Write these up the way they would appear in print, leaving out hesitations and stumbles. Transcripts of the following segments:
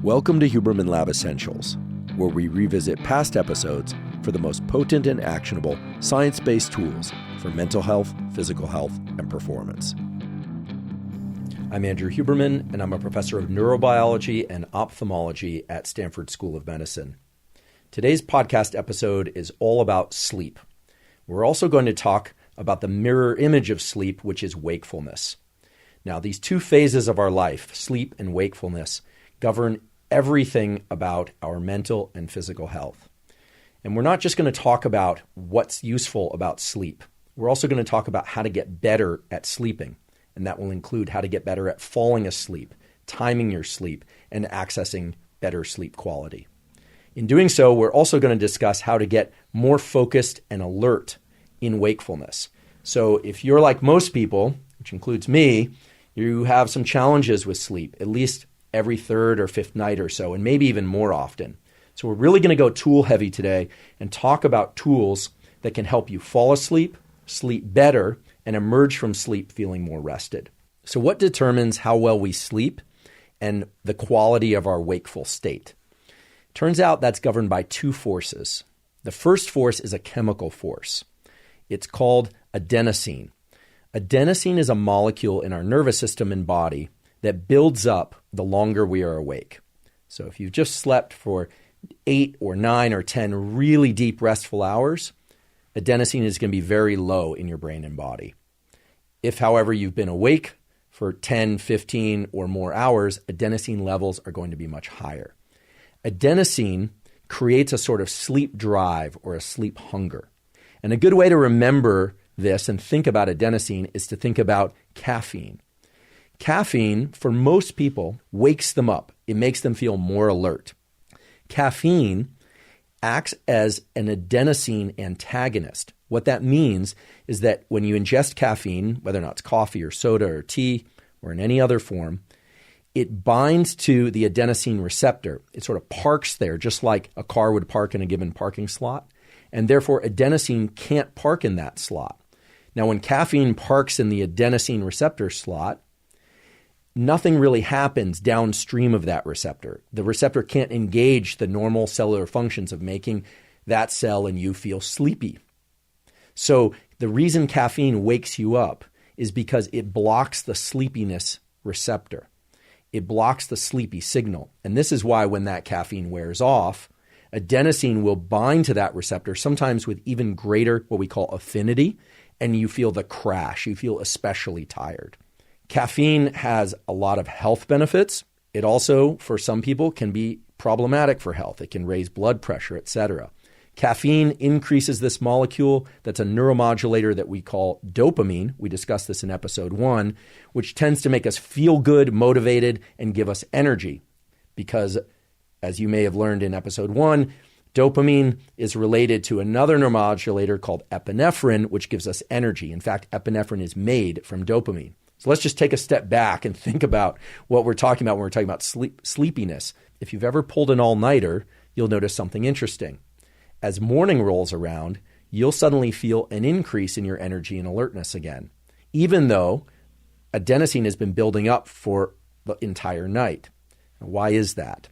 Welcome to Huberman Lab Essentials, where we revisit past episodes for the most potent and actionable science-based tools for mental health, physical health, and performance. I'm Andrew Huberman, and I'm a professor of neurobiology and ophthalmology at Stanford School of Medicine. Today's podcast episode is all about sleep. We're also going to talk about the mirror image of sleep, which is wakefulness. Now, these two phases of our life, sleep and wakefulness, govern everything about our mental and physical health. And we're not just going to talk about what's useful about sleep. We're also going to talk about how to get better at sleeping. And that will include how to get better at falling asleep, timing your sleep, and accessing better sleep quality. In doing so, we're also going to discuss how to get more focused and alert in wakefulness. So if you're like most people, which includes me, you have some challenges with sleep, at least every third or fifth night or so, and maybe even more often. So we're really going to go tool heavy today and talk about tools that can help you fall asleep, sleep better, and emerge from sleep feeling more rested. So what determines how well we sleep and the quality of our wakeful state? Turns out that's governed by two forces. The first force is a chemical force. It's called adenosine. Adenosine is a molecule in our nervous system and body that builds up the longer we are awake. So if you've just slept for 8 or 9 or 10 really deep restful hours, adenosine is going to be very low in your brain and body. If, however, you've been awake for 10, 15 or more hours, adenosine levels are going to be much higher. Adenosine creates a sort of sleep drive or a sleep hunger. And a good way to remember this and think about adenosine is to think about caffeine. Caffeine, for most people, wakes them up. It makes them feel more alert. Caffeine acts as an adenosine antagonist. What that means is that when you ingest caffeine, whether or not it's coffee or soda or tea or in any other form, it binds to the adenosine receptor. It sort of parks there, just like a car would park in a given parking slot. And therefore, adenosine can't park in that slot. Now, when caffeine parks in the adenosine receptor slot, nothing really happens downstream of that receptor. The receptor can't engage the normal cellular functions of making that cell and you feel sleepy. So the reason caffeine wakes you up is because it blocks the sleepiness receptor. It blocks the sleepy signal. And this is why when that caffeine wears off, adenosine will bind to that receptor, sometimes with even greater what we call affinity, and you feel the crash. You feel especially tired. Caffeine has a lot of health benefits. It also, for some people, can be problematic for health. It can raise blood pressure, etc. Caffeine increases this molecule that's a neuromodulator that we call dopamine. We discussed this in episode 1, which tends to make us feel good, motivated, and give us energy. Because, as you may have learned in episode 1, dopamine is related to another neuromodulator called epinephrine, which gives us energy. In fact, epinephrine is made from dopamine. So let's just take a step back and think about what we're talking about when we're talking about sleepiness. If you've ever pulled an all-nighter, you'll notice something interesting. As morning rolls around, you'll suddenly feel an increase in your energy and alertness again, even though adenosine has been building up for the entire night. Why is that?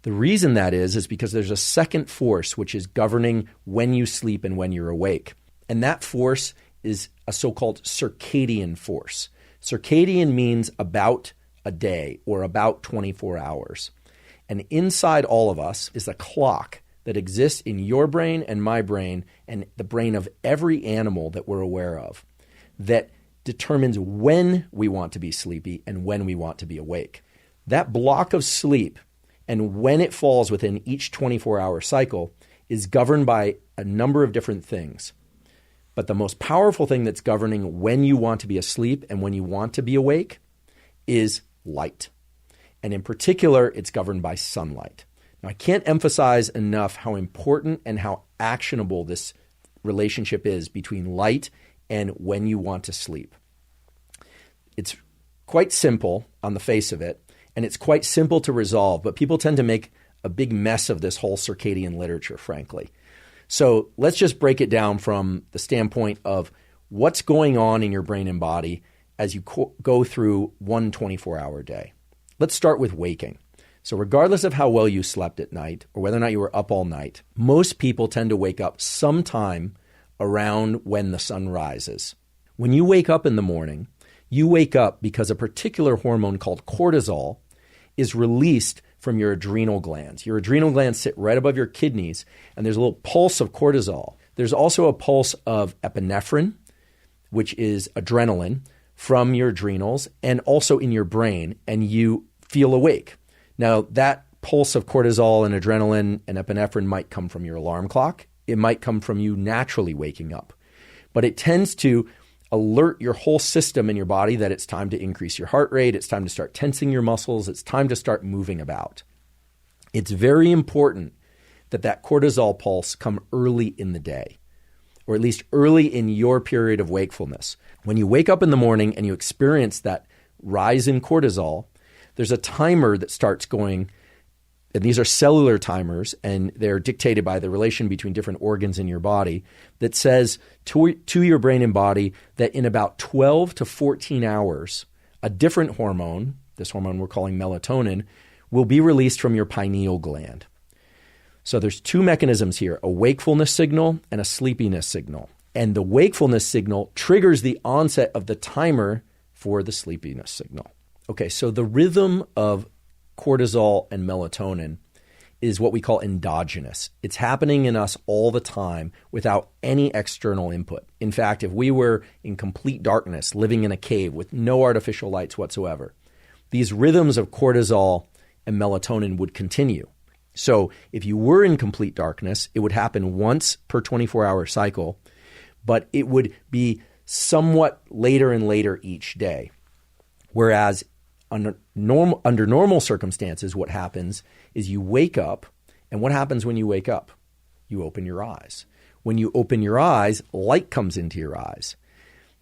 The reason that is because there's a second force which is governing when you sleep and when you're awake. And that force is a so-called circadian force. Circadian means about a day or about 24 hours. And inside all of us is a clock that exists in your brain and my brain and the brain of every animal that we're aware of that determines when we want to be sleepy and when we want to be awake. That block of sleep and when it falls within each 24-hour cycle is governed by a number of different things. But the most powerful thing that's governing when you want to be asleep and when you want to be awake is light. And in particular, it's governed by sunlight. Now, I can't emphasize enough how important and how actionable this relationship is between light and when you want to sleep. It's quite simple on the face of it, and it's quite simple to resolve, but people tend to make a big mess of this whole circadian literature, frankly. So let's just break it down from the standpoint of what's going on in your brain and body as you go through one 24-hour day. Let's start with waking. So regardless of how well you slept at night or whether or not you were up all night, most people tend to wake up sometime around when the sun rises. When you wake up in the morning, you wake up because a particular hormone called cortisol is released from your adrenal glands. Your adrenal glands sit right above your kidneys, and there's a little pulse of cortisol. There's also a pulse of epinephrine, which is adrenaline, from your adrenals and also in your brain, and you feel awake. Now, that pulse of cortisol and adrenaline and epinephrine might come from your alarm clock. It might come from you naturally waking up. But it tends to alert your whole system in your body that it's time to increase your heart rate, it's time to start tensing your muscles, it's time to start moving about. It's very important that that cortisol pulse come early in the day, or at least early in your period of wakefulness. When you wake up in the morning and you experience that rise in cortisol, there's a timer that starts going, and these are cellular timers, and they're dictated by the relation between different organs in your body, that says to your brain and body that in about 12 to 14 hours, a different hormone, this hormone we're calling melatonin, will be released from your pineal gland. So there's two mechanisms here, a wakefulness signal and a sleepiness signal. And the wakefulness signal triggers the onset of the timer for the sleepiness signal. Okay, so the rhythm of cortisol and melatonin is what we call endogenous. It's happening in us all the time without any external input. In fact, if we were in complete darkness, living in a cave with no artificial lights whatsoever, these rhythms of cortisol and melatonin would continue. So if you were in complete darkness, it would happen once per 24-hour cycle, but it would be somewhat later and later each day. Whereas under normal circumstances, what happens is you wake up, and what happens when you wake up? You open your eyes. When you open your eyes, light comes into your eyes.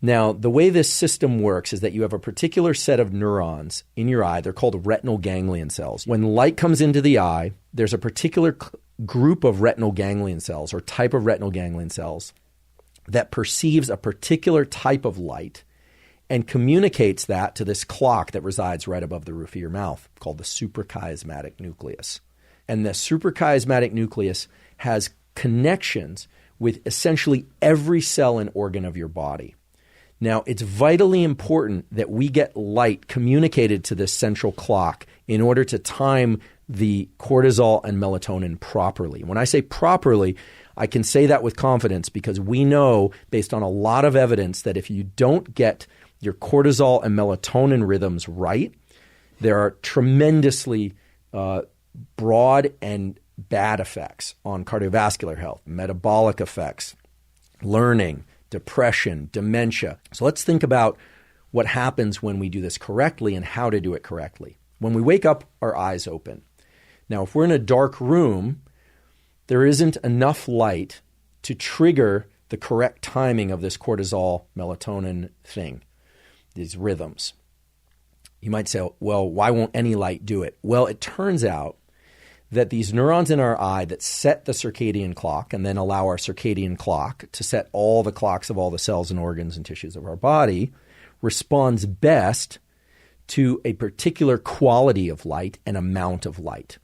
Now, the way this system works is that you have a particular set of neurons in your eye. They're called retinal ganglion cells. When light comes into the eye, there's a particular group of retinal ganglion cells or type of retinal ganglion cells that perceives a particular type of light and communicates that to this clock that resides right above the roof of your mouth called the suprachiasmatic nucleus. And the suprachiasmatic nucleus has connections with essentially every cell and organ of your body. Now, it's vitally important that we get light communicated to this central clock in order to time the cortisol and melatonin properly. When I say properly, I can say that with confidence because we know, based on a lot of evidence, that if you don't get your cortisol and melatonin rhythms right, there are tremendously broad and bad effects on cardiovascular health, metabolic effects, learning, depression, dementia. So let's think about what happens when we do this correctly and how to do it correctly. When we wake up, our eyes open. Now, if we're in a dark room, there isn't enough light to trigger the correct timing of this cortisol melatonin thing, these rhythms. You might say, well, why won't any light do it? Well, it turns out that these neurons in our eye that set the circadian clock and then allow our circadian clock to set all the clocks of all the cells and organs and tissues of our body responds best to a particular quality of light and amount of light.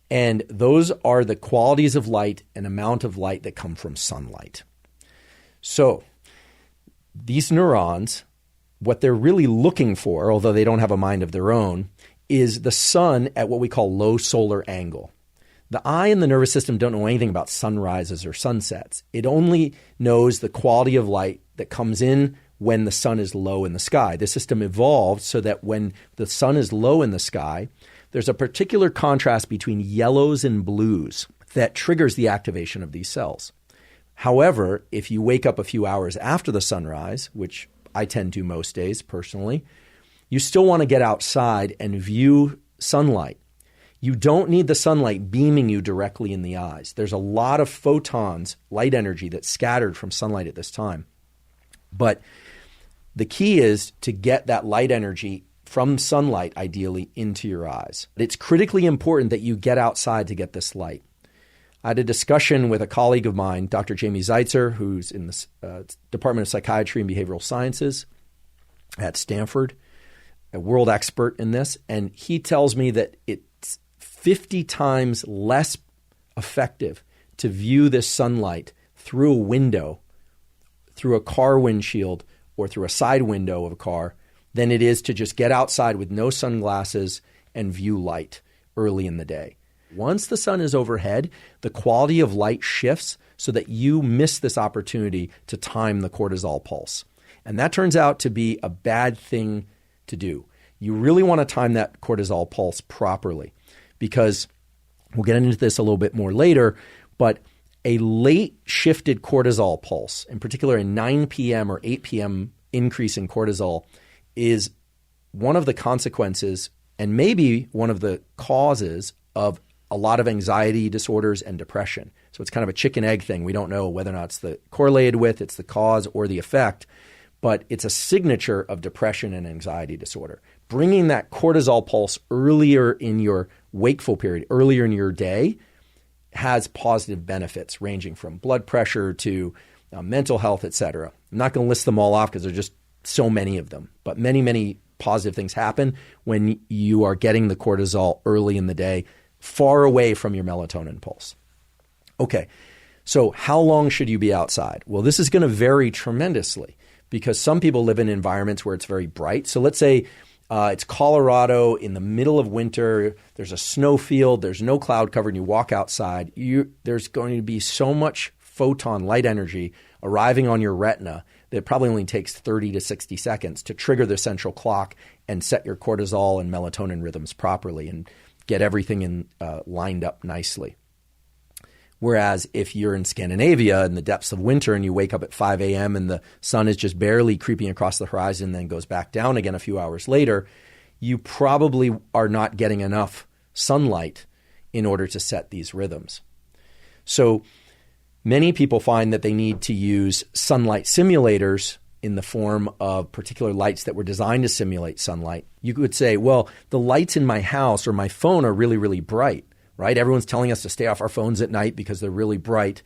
And those are the qualities of light and amount of light that come from sunlight. So these neurons, what they're really looking for, although they don't have a mind of their own, is the sun at what we call low solar angle. The eye and the nervous system don't know anything about sunrises or sunsets. It only knows the quality of light that comes in when the sun is low in the sky. The system evolved so that when the sun is low in the sky, there's a particular contrast between yellows and blues that triggers the activation of these cells. However, if you wake up a few hours after the sunrise, which I tend to most days personally, you still want to get outside and view sunlight. You don't need the sunlight beaming you directly in the eyes. There's a lot of photons, light energy, that's scattered from sunlight at this time. But the key is to get that light energy from sunlight, ideally, into your eyes. It's critically important that you get outside to get this light. I had a discussion with a colleague of mine, Dr. Jamie Zeitzer, who's in the Department of Psychiatry and Behavioral Sciences at Stanford. a world expert in this, and he tells me that it's 50 times less effective to view this sunlight through a window, through a car windshield, or through a side window of a car than it is to just get outside with no sunglasses and view light early in the day. Once the sun is overhead, the quality of light shifts so that you miss this opportunity to time the cortisol pulse. And that turns out to be a bad thing to do. You really want to time that cortisol pulse properly, because we'll get into this a little bit more later, but a late shifted cortisol pulse, in particular a 9 p.m. or 8 p.m. increase in cortisol, is one of the consequences and maybe one of the causes of a lot of anxiety disorders and depression. So it's kind of a chicken egg thing. We don't know whether or not it's correlated with, it's the cause or the effect, but it's a signature of depression and anxiety disorder. Bringing that cortisol pulse earlier in your wakeful period, earlier in your day, has positive benefits ranging from blood pressure to mental health, etc. I'm not going to list them all off because there's just so many of them, but many, many positive things happen when you are getting the cortisol early in the day, far away from your melatonin pulse. Okay, so how long should you be outside? Well, this is going to vary tremendously because some people live in environments where it's very bright. So let's say it's Colorado in the middle of winter, there's a snow field, there's no cloud cover, and you walk outside, there's going to be so much photon light energy arriving on your retina that it probably only takes 30 to 60 seconds to trigger the central clock and set your cortisol and melatonin rhythms properly and get everything lined up nicely. Whereas if you're in Scandinavia in the depths of winter and you wake up at 5 a.m. and the sun is just barely creeping across the horizon and then goes back down again a few hours later, you probably are not getting enough sunlight in order to set these rhythms. So many people find that they need to use sunlight simulators in the form of particular lights that were designed to simulate sunlight. You could say, well, the lights in my house or my phone are really, really bright, right? Everyone's telling us to stay off our phones at night because they're really bright.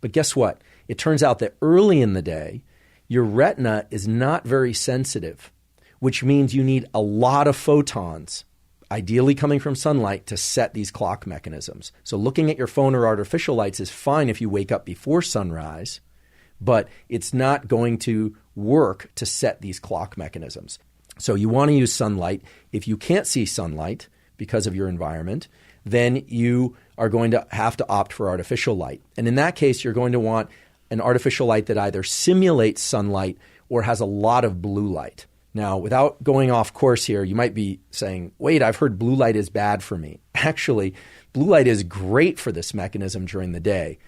But guess what? It turns out that early in the day, your retina is not very sensitive, which means you need a lot of photons, ideally coming from sunlight, to set these clock mechanisms. So looking at your phone or artificial lights is fine if you wake up before sunrise, but it's not going to work to set these clock mechanisms. So you want to use sunlight. If you can't see sunlight because of your environment, then you are going to have to opt for artificial light. And in that case, you're going to want an artificial light that either simulates sunlight or has a lot of blue light. Now, without going off course here, you might be saying, wait, I've heard blue light is bad for me. Actually, blue light is great for this mechanism during the day.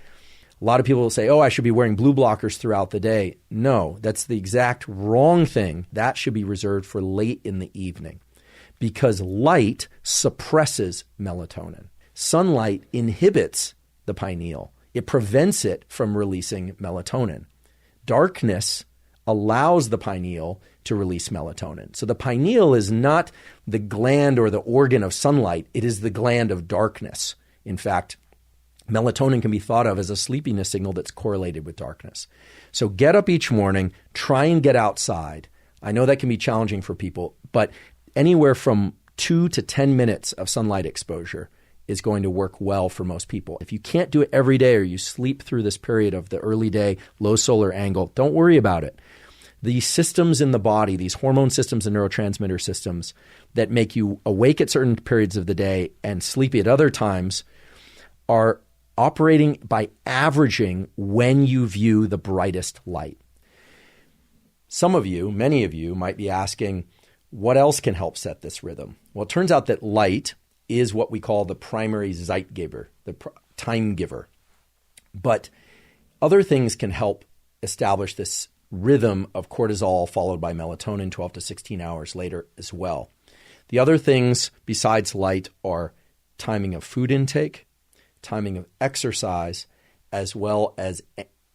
A lot of people will say, oh, I should be wearing blue blockers throughout the day. No, that's the exact wrong thing. That should be reserved for late in the evening because light suppresses melatonin. Sunlight inhibits the pineal. It prevents it from releasing melatonin. Darkness allows the pineal to release melatonin. So the pineal is not the gland or the organ of sunlight. It is the gland of darkness. In fact, melatonin can be thought of as a sleepiness signal that's correlated with darkness. So get up each morning, try and get outside. I know that can be challenging for people, but anywhere from 2 to 10 minutes of sunlight exposure is going to work well for most people. If you can't do it every day or you sleep through this period of the early day, low solar angle, don't worry about it. These systems in the body, these hormone systems and neurotransmitter systems that make you awake at certain periods of the day and sleepy at other times are operating by averaging when you view the brightest light. Some of you, many of you, might be asking, what else can help set this rhythm? Well, it turns out that light is what we call the primary Zeitgeber, the time giver. But other things can help establish this rhythm of cortisol followed by melatonin 12 to 16 hours later as well. The other things besides light are timing of food intake, timing of exercise, as well as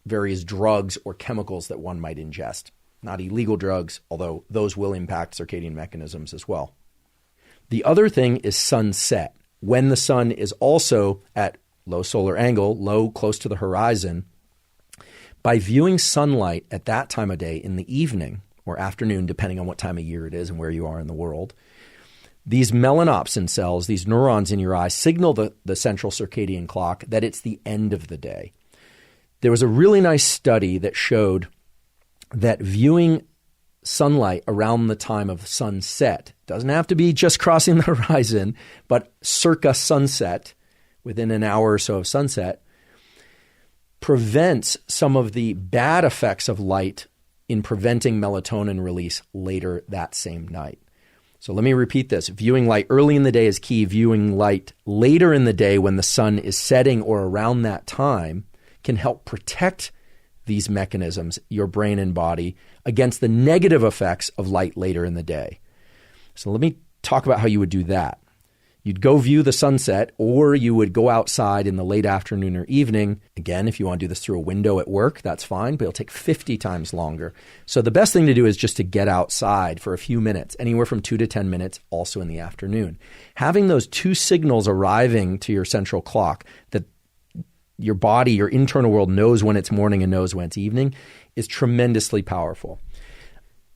various drugs or chemicals that one might ingest. Not illegal drugs, although those will impact circadian mechanisms as well. The other thing is sunset. When the sun is also at low solar angle, low, close to the horizon, by viewing sunlight at that time of day in the evening or afternoon, depending on what time of year it is and where you are in the world, these melanopsin cells, these neurons in your eye, signal the central circadian clock that it's the end of the day. There was a really nice study that showed that viewing sunlight around the time of sunset, doesn't have to be just crossing the horizon, but circa sunset, within an hour or so of sunset, prevents some of the bad effects of light in preventing melatonin release later that same night. So let me repeat this. Viewing light early in the day is key. Viewing light later in the day when the sun is setting or around that time can help protect these mechanisms, your brain and body, against the negative effects of light later in the day. So let me talk about how you would do that. You'd go view the sunset, or you would go outside in the late afternoon or evening. Again, if you want to do this through a window at work, that's fine, but it'll take 50 times longer. So the best thing to do is just to get outside for a few minutes, anywhere from 2 to 10 minutes, also in the afternoon. Having those two signals arriving to your central clock that your body, your internal world knows when it's morning and knows when it's evening is tremendously powerful.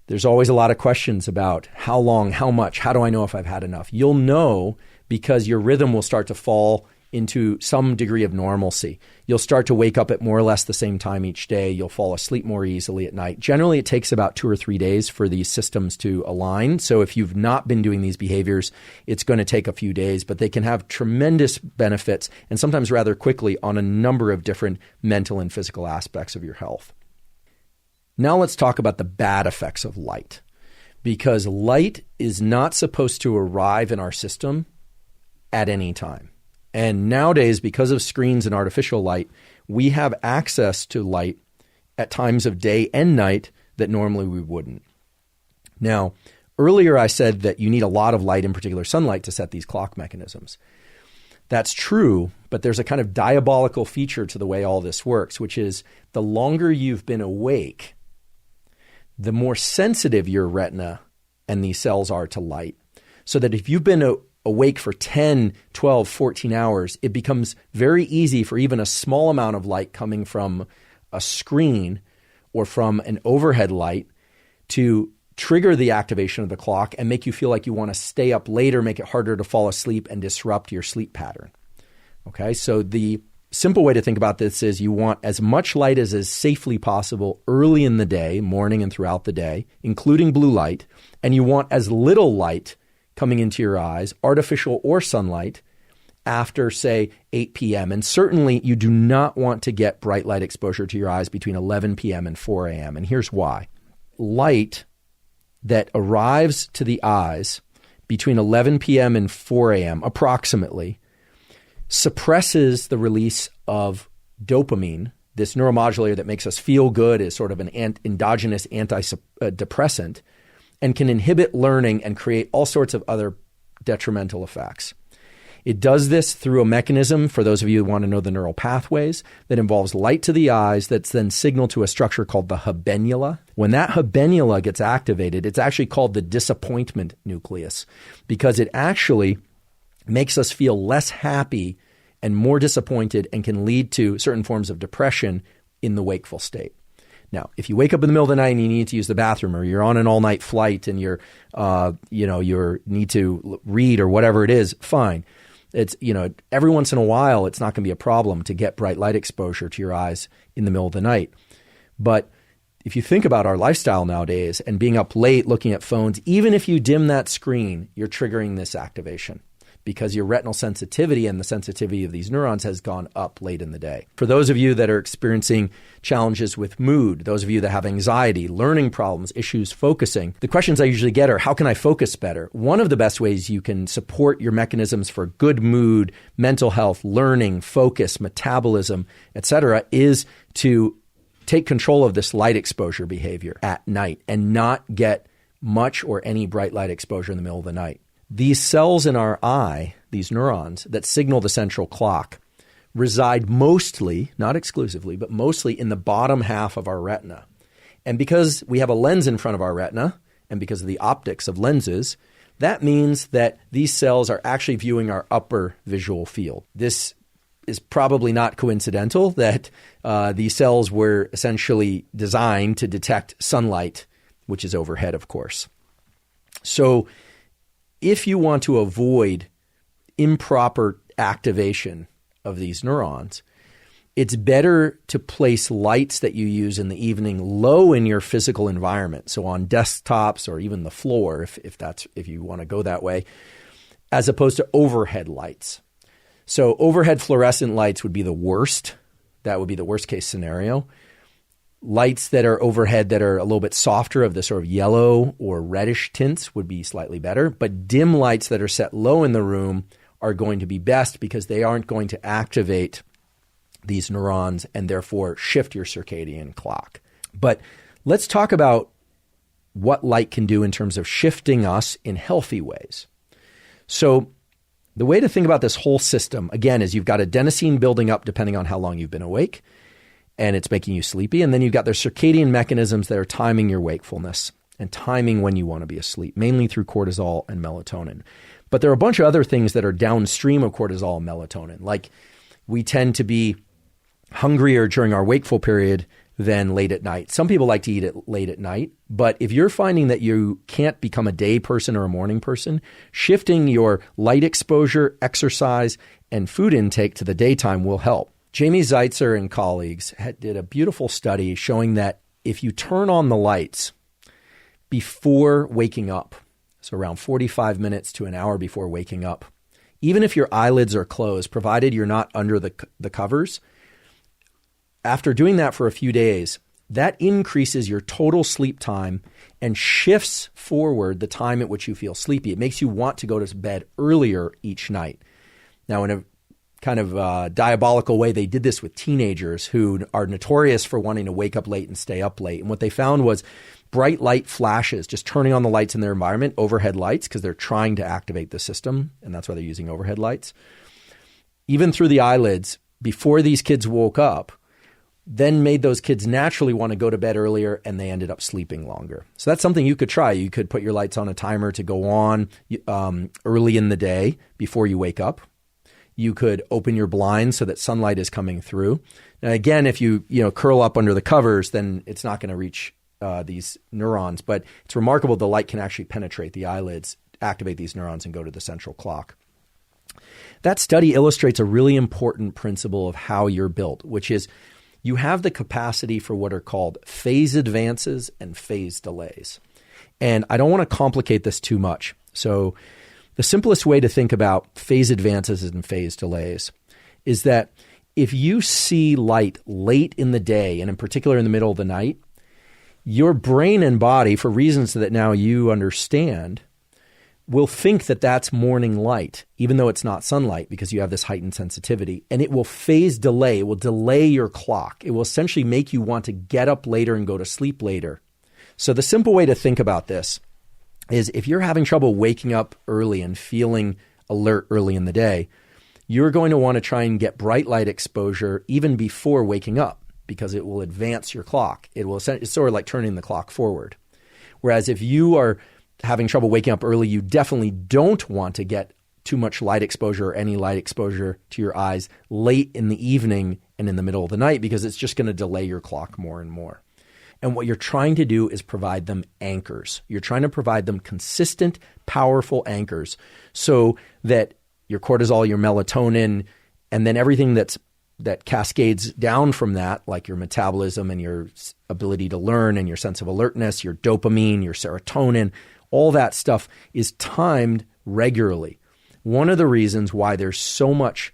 There's always a lot of questions about how long, how much, how do I know if I've had enough? You'll know because your rhythm will start to fall into some degree of normalcy. You'll start to wake up at more or less the same time each day. You'll fall asleep more easily at night. Generally, it takes about 2 or 3 days for these systems to align. So if you've not been doing these behaviors, it's going to take a few days, but they can have tremendous benefits and sometimes rather quickly on a number of different mental and physical aspects of your health. Now let's talk about the bad effects of light, because light is not supposed to arrive in our system at any time. And nowadays, because of screens and artificial light, we have access to light at times of day and night that normally we wouldn't. Now, earlier I said that you need a lot of light, in particular sunlight, to set these clock mechanisms. That's true, but there's a kind of diabolical feature to the way all this works, which is the longer you've been awake, the more sensitive your retina and these cells are to light. So that if you've been awake for 10, 12, 14 hours, it becomes very easy for even a small amount of light coming from a screen or from an overhead light to trigger the activation of the clock and make you feel like you want to stay up later, make it harder to fall asleep and disrupt your sleep pattern. Okay, so the simple way to think about this is you want as much light as is safely possible early in the day, morning and throughout the day, including blue light, and you want as little light coming into your eyes, artificial or sunlight, after, say, 8 p.m. And certainly you do not want to get bright light exposure to your eyes between 11 p.m. and 4 a.m. And here's why. Light that arrives to the eyes between 11 p.m. and 4 a.m. approximately suppresses the release of dopamine, this neuromodulator that makes us feel good, is sort of an endogenous antidepressant, and can inhibit learning and create all sorts of other detrimental effects. It does this through a mechanism, for those of you who want to know the neural pathways, that involves light to the eyes that's then signaled to a structure called the habenula. When that habenula gets activated, it's actually called the disappointment nucleus, because it actually makes us feel less happy and more disappointed and can lead to certain forms of depression in the wakeful state. Now, if you wake up in the middle of the night and you need to use the bathroom, or you're on an all-night flight and you need to read or whatever it is, fine. It's, every once in a while, it's not going to be a problem to get bright light exposure to your eyes in the middle of the night. But if you think about our lifestyle nowadays and being up late looking at phones, even if you dim that screen, you're triggering this activation, because your retinal sensitivity and the sensitivity of these neurons has gone up late in the day. For those of you that are experiencing challenges with mood, those of you that have anxiety, learning problems, issues focusing, the questions I usually get are, how can I focus better? One of the best ways you can support your mechanisms for good mood, mental health, learning, focus, metabolism, etc., is to take control of this light exposure behavior at night and not get much or any bright light exposure in the middle of the night. These cells in our eye, these neurons that signal the central clock, reside mostly, not exclusively, but mostly in the bottom half of our retina. And because we have a lens in front of our retina, and because of the optics of lenses, that means that these cells are actually viewing our upper visual field. This is probably not coincidental that these cells were essentially designed to detect sunlight which is overhead, of course. So if you want to avoid improper activation of these neurons, it's better to place lights that you use in the evening low in your physical environment, so on desktops or even the floor, if you want to go that way, as opposed to overhead lights. So overhead fluorescent lights would be the worst. That would be the worst case scenario. Lights that are overhead that are a little bit softer, of the sort of yellow or reddish tints, would be slightly better. But dim lights that are set low in the room are going to be best, because they aren't going to activate these neurons and therefore shift your circadian clock. But let's talk about what light can do in terms of shifting us in healthy ways. So the way to think about this whole system, again, is you've got adenosine building up depending on how long you've been awake, and it's making you sleepy. And then you've got the circadian mechanisms that are timing your wakefulness and timing when you want to be asleep, mainly through cortisol and melatonin. But there are a bunch of other things that are downstream of cortisol and melatonin, like we tend to be hungrier during our wakeful period than late at night. Some people like to eat it late at night, but if you're finding that you can't become a day person or a morning person, shifting your light exposure, exercise, and food intake to the daytime will help. Jamie Zeitzer and colleagues did a beautiful study showing that if you turn on the lights before waking up, so around 45 minutes to an hour before waking up, even if your eyelids are closed, provided you're not under the covers, after doing that for a few days, that increases your total sleep time and shifts forward the time at which you feel sleepy. It makes you want to go to bed earlier each night. Now, in a kind of diabolical way, they did this with teenagers who are notorious for wanting to wake up late and stay up late. And what they found was bright light flashes, just turning on the lights in their environment, overhead lights, because they're trying to activate the system, and that's why they're using overhead lights. Even through the eyelids, before these kids woke up, then made those kids naturally want to go to bed earlier, and they ended up sleeping longer. So that's something you could try. You could put your lights on a timer to go on early in the day before you wake up. You could open your blinds so that sunlight is coming through. Now, again, if you curl up under the covers, then it's not going to reach these neurons. But it's remarkable the light can actually penetrate the eyelids, activate these neurons, and go to the central clock. That study illustrates a really important principle of how you're built, which is you have the capacity for what are called phase advances and phase delays. And I don't want to complicate this too much. So the simplest way to think about phase advances and phase delays is that if you see light late in the day, and in particular in the middle of the night, your brain and body, for reasons that now you understand, will think that that's morning light, even though it's not sunlight, because you have this heightened sensitivity. And it will phase delay. It will delay your clock. It will essentially make you want to get up later and go to sleep later. So the simple way to think about this is if you're having trouble waking up early and feeling alert early in the day, you're going to want to try and get bright light exposure even before waking up, because it will advance your clock. It's sort of like turning the clock forward. Whereas if you are having trouble waking up early, you definitely don't want to get too much light exposure or any light exposure to your eyes late in the evening and in the middle of the night, because it's just going to delay your clock more and more. And what you're trying to do is provide them anchors. You're trying to provide them consistent, powerful anchors so that your cortisol, your melatonin, and then everything that cascades down from that, like your metabolism and your ability to learn and your sense of alertness, your dopamine, your serotonin, all that stuff is timed regularly. One of the reasons why there's so much,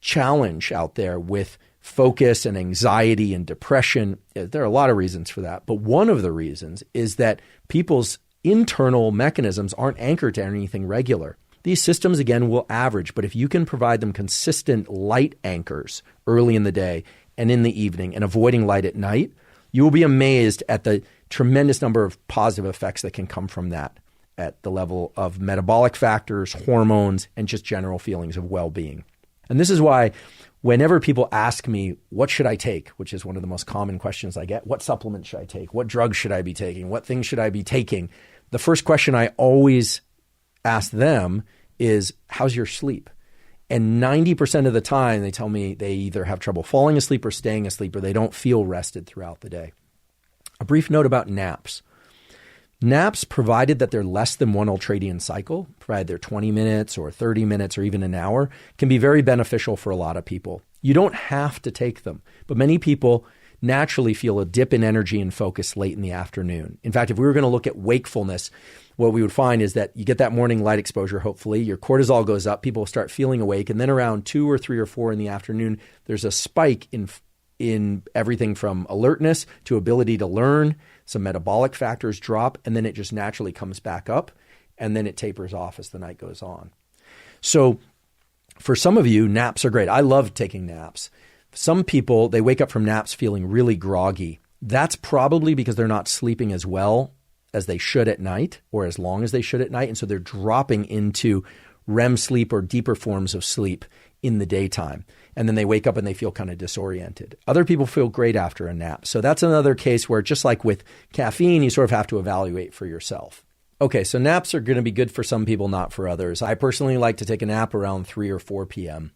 challenge out there with focus and anxiety and depression, there are a lot of reasons for that. But one of the reasons is that people's internal mechanisms aren't anchored to anything regular. These systems, again, will average, but if you can provide them consistent light anchors early in the day and in the evening and avoiding light at night, you will be amazed at the tremendous number of positive effects that can come from that at the level of metabolic factors, hormones, and just general feelings of well-being. And this is why whenever people ask me, what should I take, which is one of the most common questions I get, what supplements should I take? What drugs should I be taking? What things should I be taking? The first question I always ask them is, how's your sleep? And 90% of the time they tell me they either have trouble falling asleep or staying asleep, or they don't feel rested throughout the day. A brief note about naps. Naps, provided that they're less than one ultradian cycle, provided they're 20 minutes or 30 minutes or even an hour, can be very beneficial for a lot of people. You don't have to take them, but many people naturally feel a dip in energy and focus late in the afternoon. In fact, if we were going to look at wakefulness, what we would find is that you get that morning light exposure, hopefully, your cortisol goes up, people start feeling awake, and then around 2 or 3 or 4 in the afternoon, there's a spike in everything from alertness to ability to learn. Some metabolic factors drop, and then it just naturally comes back up, and then it tapers off as the night goes on. So for some of you, naps are great. I love taking naps. Some people, they wake up from naps feeling really groggy. That's probably because they're not sleeping as well as they should at night or as long as they should at night. And so they're dropping into REM sleep or deeper forms of sleep in the daytime. And then they wake up and they feel kind of disoriented. Other people feel great after a nap. So that's another case where, just like with caffeine, you sort of have to evaluate for yourself. Okay, so naps are going to be good for some people, not for others. I personally like to take a nap around 3 or 4 p.m.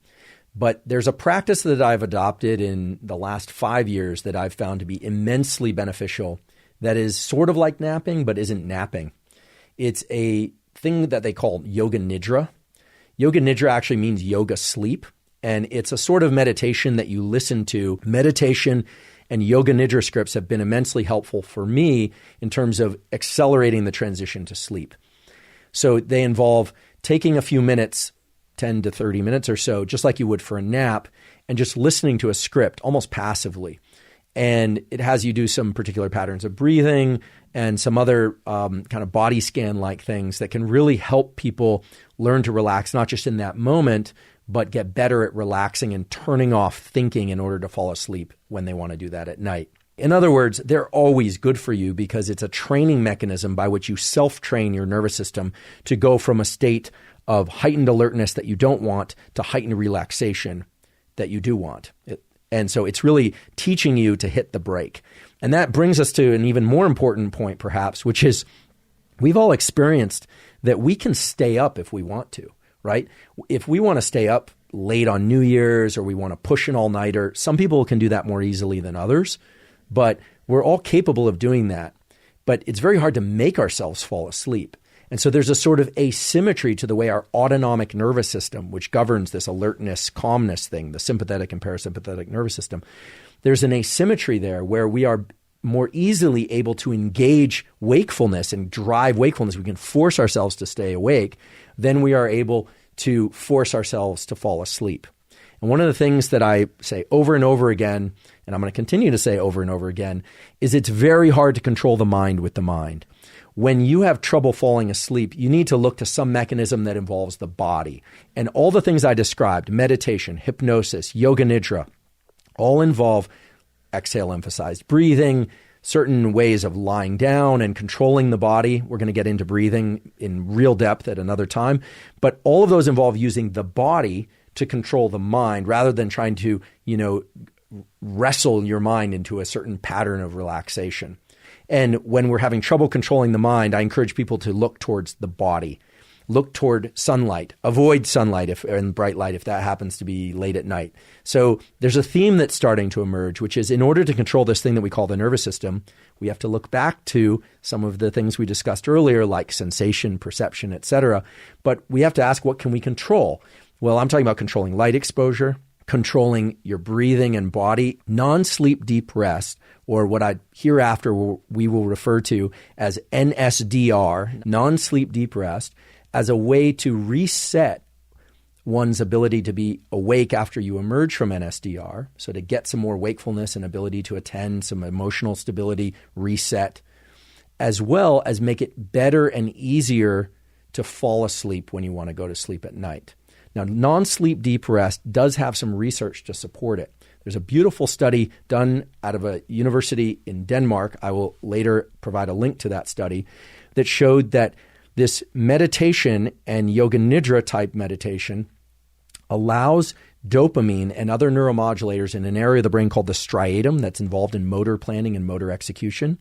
But there's a practice that I've adopted in the last 5 years that I've found to be immensely beneficial that is sort of like napping, but isn't napping. It's a thing that they call yoga nidra. Yoga nidra actually means yoga sleep, and it's a sort of meditation that you listen to. Meditation and yoga nidra scripts have been immensely helpful for me in terms of accelerating the transition to sleep. So they involve taking a few minutes, 10 to 30 minutes or so, just like you would for a nap, and just listening to a script almost passively. And it has you do some particular patterns of breathing and some other kind of body scan-like things that can really help people learn to relax, not just in that moment, but get better at relaxing and turning off thinking in order to fall asleep when they want to do that at night. In other words, they're always good for you because it's a training mechanism by which you self-train your nervous system to go from a state of heightened alertness that you don't want to heightened relaxation that you do want. And so it's really teaching you to hit the brake. And that brings us to an even more important point, perhaps, which is we've all experienced that we can stay up if we want to, right? If we want to stay up late on New Year's or we want to push an all-nighter, some people can do that more easily than others, but we're all capable of doing that. But it's very hard to make ourselves fall asleep. And so there's a sort of asymmetry to the way our autonomic nervous system, which governs this alertness, calmness thing, the sympathetic and parasympathetic nervous system, there's an asymmetry there where we are more easily able to engage wakefulness and drive wakefulness. We can force ourselves to stay awake. Then we are able to force ourselves to fall asleep. And one of the things that I say over and over again, and I'm going to continue to say over and over again, is it's very hard to control the mind with the mind. When you have trouble falling asleep, you need to look to some mechanism that involves the body. And all the things I described, meditation, hypnosis, yoga nidra, all involve exhale-emphasized breathing, certain ways of lying down and controlling the body. We're going to get into breathing in real depth at another time. But all of those involve using the body to control the mind rather than trying to, wrestle your mind into a certain pattern of relaxation. And when we're having trouble controlling the mind, I encourage people to look towards the body. Look toward sunlight. Avoid sunlight and bright light if that happens to be late at night. So there's a theme that's starting to emerge, which is in order to control this thing that we call the nervous system, we have to look back to some of the things we discussed earlier, like sensation, perception, etc. But we have to ask, what can we control? Well, I'm talking about controlling light exposure, controlling your breathing and body, non-sleep deep rest, or what I hereafter we will refer to as NSDR, non-sleep deep rest, as a way to reset one's ability to be awake after you emerge from NSDR, so to get some more wakefulness and ability to attend, some emotional stability, reset, as well as make it better and easier to fall asleep when you want to go to sleep at night. Now, non-sleep deep rest does have some research to support it. There's a beautiful study done out of a university in Denmark. I will later provide a link to that study that showed that this meditation and yoga nidra type meditation allows dopamine and other neuromodulators in an area of the brain called the striatum that's involved in motor planning and motor execution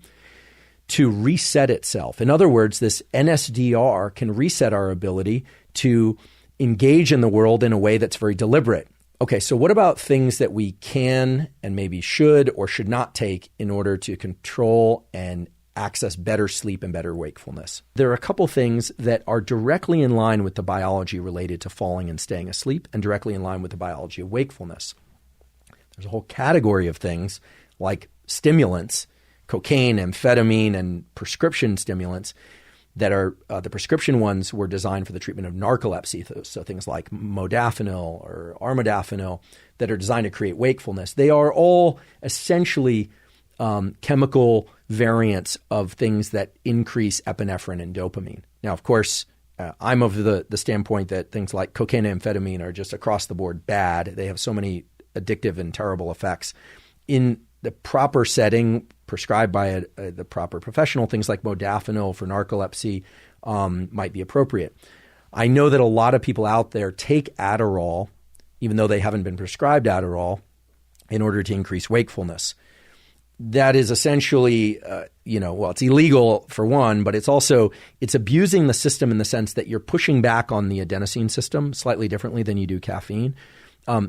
to reset itself. In other words, this NSDR can reset our ability to engage in the world in a way that's very deliberate. Okay, so what about things that we can and maybe should or should not take in order to control and access better sleep and better wakefulness? There are a couple things that are directly in line with the biology related to falling and staying asleep and directly in line with the biology of wakefulness. There's a whole category of things like stimulants, cocaine, amphetamine, and prescription stimulants that are the prescription ones were designed for the treatment of narcolepsy. So things like modafinil or armodafinil that are designed to create wakefulness. They are all essentially chemical variants of things that increase epinephrine and dopamine. Now, of course, I'm of the standpoint that things like cocaine and amphetamine are just across the board bad. They have so many addictive and terrible effects. In the proper setting, prescribed by the proper professional, things like modafinil for narcolepsy might be appropriate. I know that a lot of people out there take Adderall, even though they haven't been prescribed Adderall, in order to increase wakefulness. That is essentially, it's illegal for one, but it's abusing the system in the sense that you're pushing back on the adenosine system slightly differently than you do caffeine.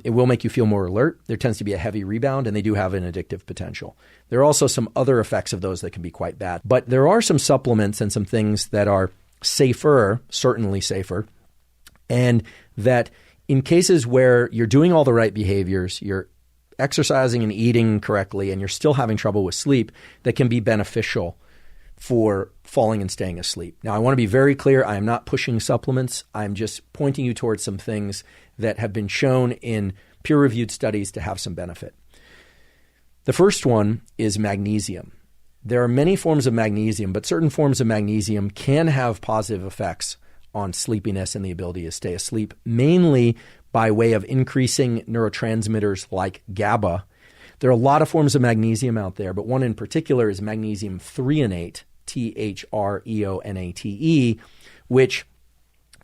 It will make you feel more alert. There tends to be a heavy rebound, and they do have an addictive potential. There are also some other effects of those that can be quite bad. But there are some supplements and some things that are safer, certainly safer, and that in cases where you're doing all the right behaviors, you're exercising and eating correctly, and you're still having trouble with sleep, that can be beneficial for falling and staying asleep. Now, I want to be very clear. I am not pushing supplements. I'm just pointing you towards some things that have been shown in peer-reviewed studies to have some benefit. The first one is magnesium. There are many forms of magnesium, but certain forms of magnesium can have positive effects on sleepiness and the ability to stay asleep, mainly by way of increasing neurotransmitters like GABA. There are a lot of forms of magnesium out there, but one in particular is magnesium threonate, Threonate, which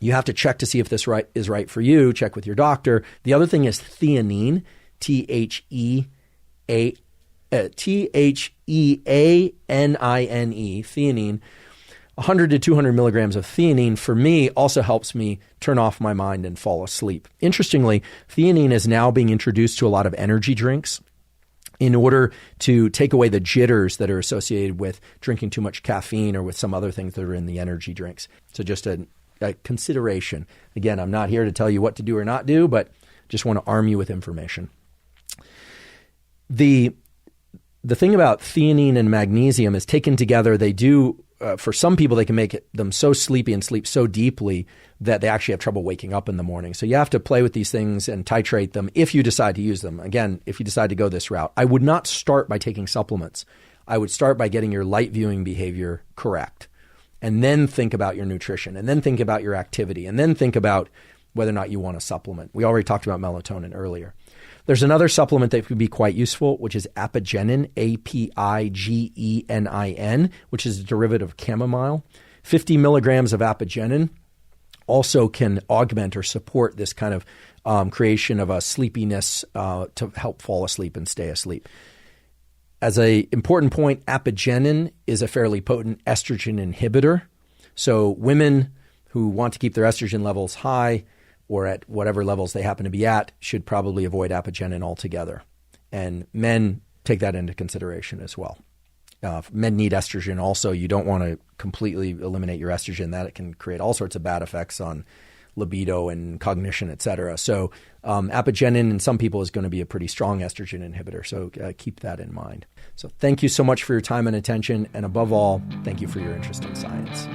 you have to check to see if this is right for you. Check with your doctor. The other thing is theanine, Theanine, theanine. 100 to 200 milligrams of theanine for me also helps me turn off my mind and fall asleep. Interestingly, theanine is now being introduced to a lot of energy drinks in order to take away the jitters that are associated with drinking too much caffeine or with some other things that are in the energy drinks. So just a consideration. Again, I'm not here to tell you what to do or not do, but just want to arm you with information. The thing about theanine and magnesium is taken together, they do, for some people, they can make them so sleepy and sleep so deeply that they actually have trouble waking up in the morning. So you have to play with these things and titrate them if you decide to use them. Again, if you decide to go this route, I would not start by taking supplements. I would start by getting your light viewing behavior correct, and then think about your nutrition, and then think about your activity, and then think about whether or not you want a supplement. We already talked about melatonin earlier. There's another supplement that could be quite useful, which is apigenin, Apigenin, which is a derivative of chamomile. 50 milligrams of apigenin also can augment or support this kind of creation of a sleepiness to help fall asleep and stay asleep. As an important point, apigenin is a fairly potent estrogen inhibitor. So women who want to keep their estrogen levels high or at whatever levels they happen to be at should probably avoid apigenin altogether. And men take that into consideration as well. Men need estrogen also. You don't want to completely eliminate your estrogen. That it can create all sorts of bad effects on libido and cognition, et cetera. So apigenin in some people is going to be a pretty strong estrogen inhibitor. So keep that in mind. So thank you so much for your time and attention. And above all, thank you for your interest in science.